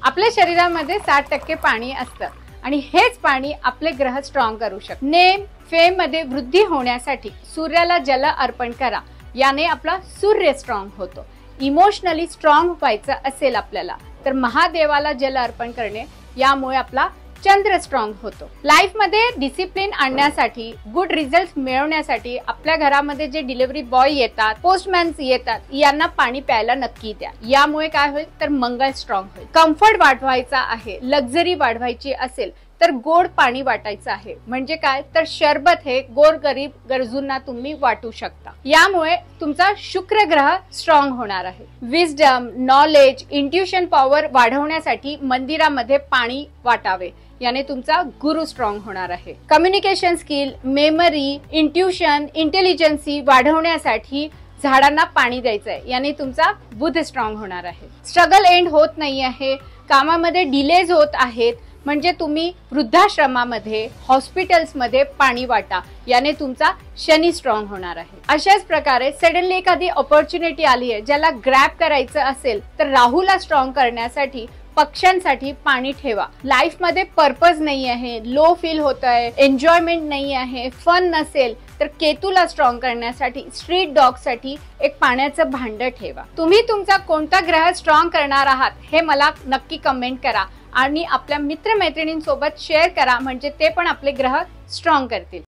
आपल्या शरीरामध्ये 60% पाणी असतं आणि हेच पाणी आपले ग्रह स्ट्रॉंग करू शकते। नेम फेम मध्ये वृद्धी होण्यासाठी सूर्याला जल अर्पण करा, याने आपला सूर्य स्ट्रॉंग होतो। इमोशनली स्ट्रॉंग व्हायचं असेल आपल्याला तर महादेवाला जल अर्पण करणे, यामुळे आपला चंद्र स्ट्रॉंग होतो। लाईफ मध्ये डिसिप्लिन आणण्यासाठी, गुड रिझल्ट मिळवण्यासाठी आपल्या घरामध्ये जे डिलिव्हरी बॉय येतात, पोस्टमॅन्स येतात, यांना पाणी प्यायला नक्की द्या। यामुळे काय होईल तर मंगळ स्ट्रॉंग होईल। कम्फर्ट वाढवायचा आहे, लक्झरी वाढवायची असेल तर गोड पाणी वाटायचं आहे। म्हणजे काय तर शरबत हे गोरगरीब गरजूंना तुम्ही वाटू शकता। यामुळे तुमचा शुक्र ग्रह स्ट्रॉंग होणार आहे। विजडम, नॉलेज, इंट्युशन पॉवर वाढवण्यासाठी मंदिरामध्ये पाणी वाटावे, याने तुमचा गुरु स्ट्रॉंग होणार आहे। Communication skill, memory, intuition, intelligence वाढवण्यासाठी झाडांना पाणी द्यायचंय, याने तुमचा बुध स्ट्रॉंग होणार आहे। स्ट्रगल एंड होत नाही आहे, कामामध्ये डिलेज होत आहेत, म्हणजे तुम्ही वृद्धाश्रमामध्ये, हॉस्पिटल्समध्ये पाणी वाटा, याने तुमचा शनी स्ट्रॉंग होणार आहे। अशाच प्रकारे सडनली एखादी ऑपॉर्च्युनिटी आली आहे ज्याला ग्रॅब करायचं असेल तर राहूला स्ट्रॉंग करण्यासाठी पक्ष्यांसाठी पाणी ठेवा। लाईफ मध्ये पर्पज नाही आहे, लो फील होत आहे, एन्जॉयमेंट नाही आहे, फन नसेल तर केतूला स्ट्रॉंग करण्यासाठी स्ट्रीट डॉग साठी एक पाण्याचं भांड ठेवा। तुम्ही तुमचा कोणता ग्रह स्ट्रॉंग करणार आहात हे मला नक्की कमेंट करा आणि आपल्या मित्रमैत्रिणींसोबत शेअर करा, म्हणजे ते पण आपले ग्रह स्ट्रॉंग करतील।